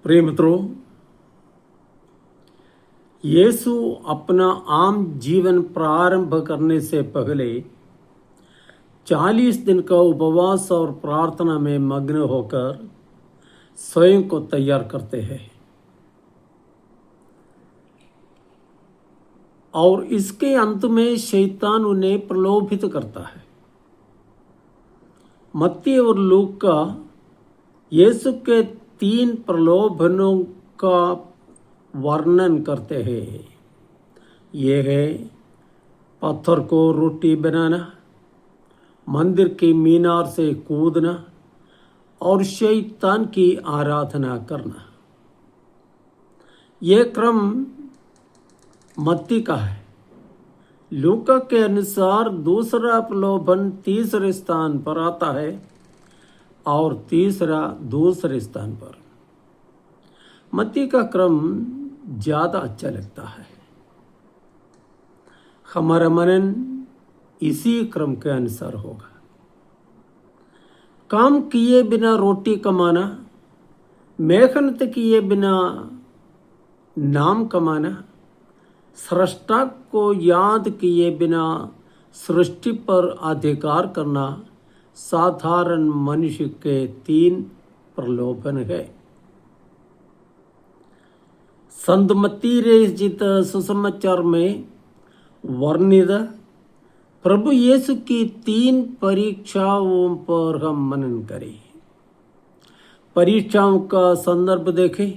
प्रिय मित्रों, यीशु अपना आम जीवन प्रारंभ करने से पहले 40 दिन का उपवास और प्रार्थना में मग्न होकर स्वयं को तैयार करते हैं और इसके अंत में शैतान उन्हें प्रलोभित करता है। मत्ती और लूका यीशु के 3 प्रलोभनों का वर्णन करते हैं। ये है पत्थर को रोटी बनाना, मंदिर की मीनार से कूदना और शैतान की आराधना करना। यह क्रम मत्ती का है। लूका के अनुसार दूसरा प्रलोभन तीसरे स्थान पर आता है और तीसरा दूसरे स्थान पर। मत्ती का क्रम ज़्यादा अच्छा लगता है। हमारा मनन इसी क्रम के अनुसार होगा। काम किए बिना रोटी कमाना, मेहनत किए बिना नाम कमाना, सृष्टा को याद किए बिना सृष्टि पर अधिकार करना साधारण मनुष्य के 3 प्रलोभन है। संत मत्ती रचित सुसमाचार में वर्णित प्रभु यीशु की 3 परीक्षाओं पर हम मनन करें। परीक्षाओं का संदर्भ देखें।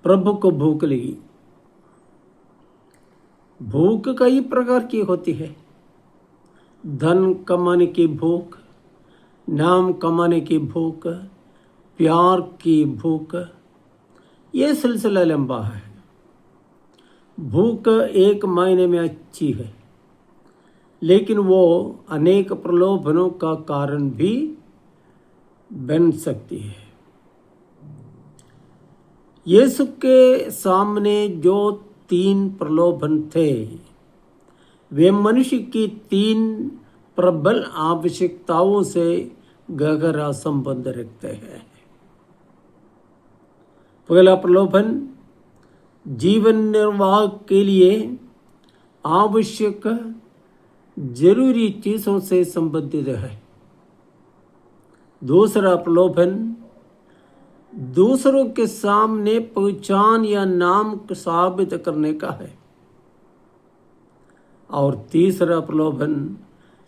प्रभु को भूख लगी। भूख कई प्रकार की होती है। धन कमाने की भूख, नाम कमाने की भूख, प्यार की भूख, ये सिलसिला लंबा है। भूख एक मायने में अच्छी है, लेकिन वो अनेक प्रलोभनों का कारण भी बन सकती है। यीशु के सामने जो 3 प्रलोभन थे, वे मनुष्य की 3 प्रबल आवश्यकताओं से गहरा संबंध रखते हैं। पहला प्रलोभन जीवन निर्वाह के लिए आवश्यक जरूरी चीजों से संबंधित है। दूसरा प्रलोभन दूसरों के सामने पहचान या नाम साबित करने का है। और तीसरा प्रलोभन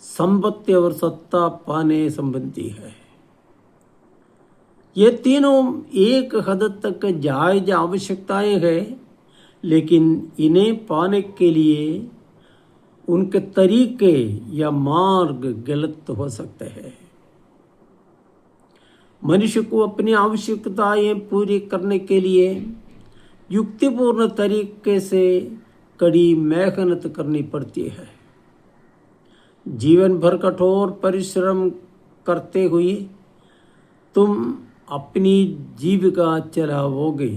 संपत्ति और सत्ता पाने संबंधी है। ये तीनों एक हद तक जायज आवश्यकताएं हैं, लेकिन इन्हें पाने के लिए उनके तरीके या मार्ग गलत हो सकते हैं। मनुष्य को अपनी आवश्यकताएं पूरी करने के लिए युक्तिपूर्ण तरीके से कड़ी मेहनत करनी पड़ती है। जीवन भर कठोर परिश्रम करते हुए तुम अपनी जीविका चलाओगे।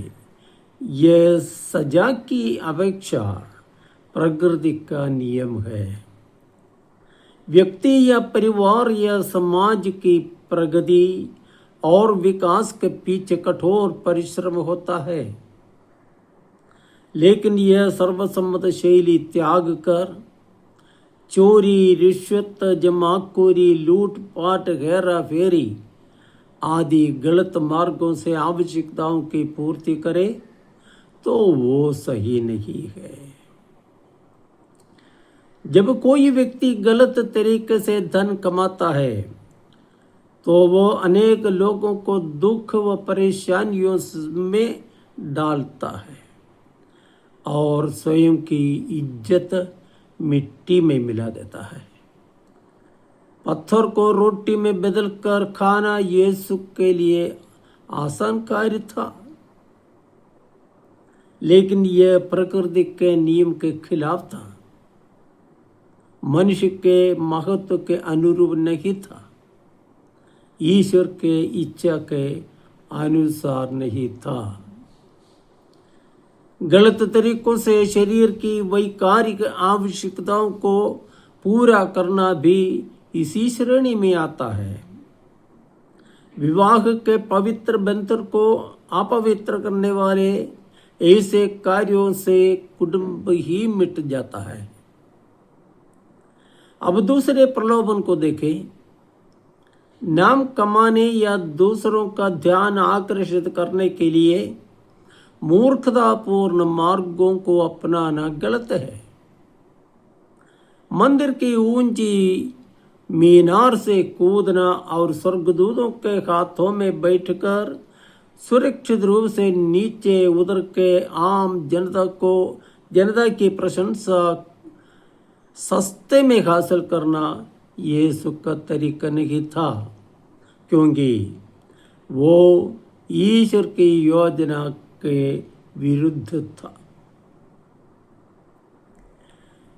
यह सजा की अपेक्षा प्रकृति का नियम है। व्यक्ति या परिवार या समाज की प्रगति और विकास के पीछे कठोर परिश्रम होता है, लेकिन यह सर्वसम्मत शैली त्याग कर चोरी, रिश्वत, जमाखोरी, लूटपाट, हेरा फेरी आदि गलत मार्गों से आवश्यकताओं की पूर्ति करे तो वो सही नहीं है। जब कोई व्यक्ति गलत तरीके से धन कमाता है तो वो अनेक लोगों को दुख व परेशानियों में डालता है और स्वयं की इज्जत मिट्टी में मिला देता है। पत्थर को रोटी में बदलकर खाना यीशु के लिए आसान कार्य था, लेकिन यह प्रकृति के नियम के खिलाफ था, मनुष्य के महत्व के अनुरूप नहीं था, ईश्वर के इच्छा के अनुसार नहीं था। गलत तरीकों से शरीर की वैकारिक आवश्यकताओं को पूरा करना भी इसी श्रेणी में आता है। विवाह के पवित्र बंधन को अपवित्र करने वाले ऐसे कार्यों से कुटुंब ही मिट जाता है। अब दूसरे प्रलोभन को देखें। नाम कमाने या दूसरों का ध्यान आकर्षित करने के लिए मूर्खतापूर्ण मार्गों को अपनाना गलत है। मंदिर की ऊंची मीनार से कूदना और स्वर्गदूतों के हाथों में बैठकर सुरक्षित रूप से नीचे उतर के आम जनता की प्रशंसा सस्ते में हासिल करना यीशु का तरीका नहीं था, क्योंकि वो ईश्वर की योजना के विरुद्ध था।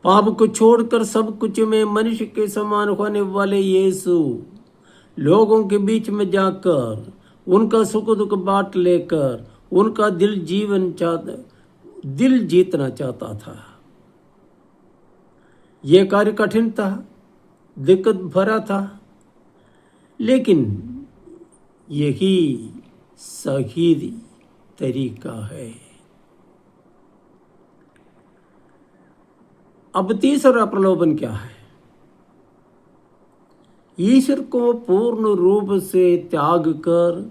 पाप को छोड़कर सब कुछ में मनुष्य के समान होने वाले यीशु लोगों के बीच में जाकर उनका सुख दुख बांट लेकर उनका दिल जीतना चाहता था। यह कार्य कठिन था, दिक्कत भरा था, लेकिन यही सही तरीका है। अब तीसरा प्रलोभन क्या है? ईश्वर को पूर्ण रूप से त्याग कर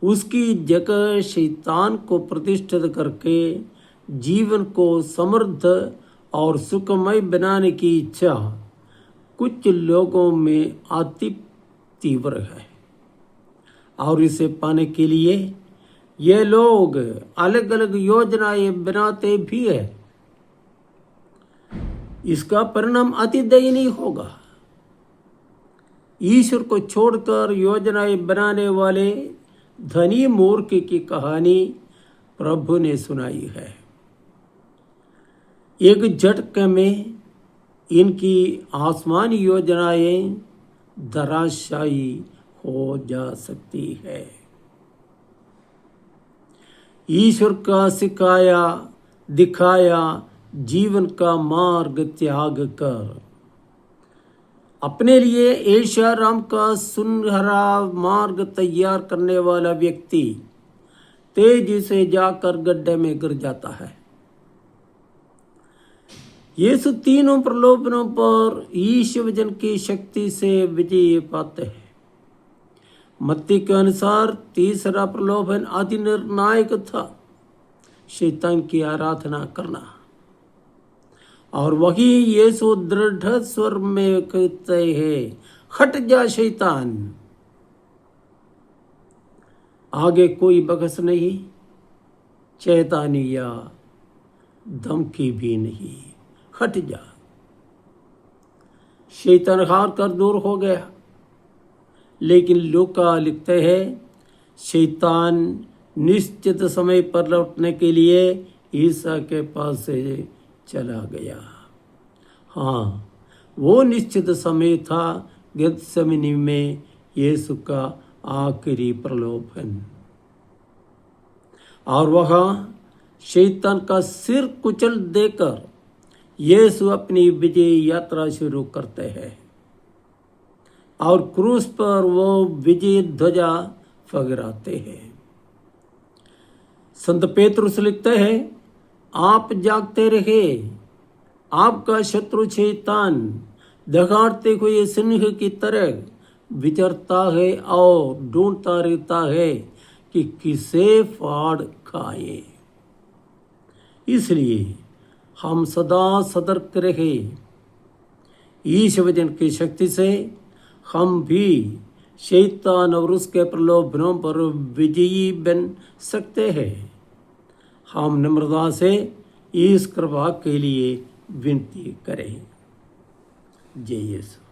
उसकी जगह शैतान को प्रतिष्ठित करके जीवन को समृद्ध और सुखमय बनाने की इच्छा कुछ लोगों में अति तीव्र है, और इसे पाने के लिए ये लोग अलग अलग योजनाएं बनाते भी है। इसका परिणाम अति दयनीय होगा। ईश्वर को छोड़कर योजनाएं बनाने वाले धनी मूर्ख की कहानी प्रभु ने सुनाई है। एक झटके में इनकी आसमानी योजनाएं धराशायी हो जा सकती है। ईश्वर का सिखाया दिखाया जीवन का मार्ग त्याग कर अपने लिए ऐशाराम का सुनहरा मार्ग तैयार करने वाला व्यक्ति तेजी से जाकर गड्ढे में गिर जाता है। यीशु तीनों प्रलोभनों पर ईश्वर वचन की शक्ति से विजय पाते हैं। मत्ती के अनुसार तीसरा प्रलोभन अति निर्णायक था, शैतान की आराधना करना। और वही यीशु दृढ़ स्वर में कहते हैं, हट जा शैतान। आगे कोई बकस नहीं, चेतावनी या धमकी भी नहीं, हट जा। शैतान हार कर दूर हो गया। लेकिन लूका लिखते हैं, शैतान निश्चित समय पर लौटने के लिए ईसा के पास से चला गया। हाँ, वो निश्चित समय था गेत्सेमनी में यीशु का आखिरी प्रलोभन। और वहाँ शैतान का सिर कुचल देकर यीशु अपनी विजय यात्रा शुरू करते हैं, और क्रूस पर वो विजय ध्वजा फहराते हैं। संत पेतरुस लिखते हैं, आप जागते रहे, आपका शत्रु शैतान दहाड़ते हुए सिंह की तरह विचरता है और ढूंढता रहता है कि किसे फाड़ खाए। इसलिए हम सदा सतर्क रहे। ईश्वर वचन की शक्ति से हम भी शैतान और उसके प्रलोभनों पर विजयी बन सकते हैं। हम नम्रता से इस कृपा के लिए विनती करें। जय यीशु।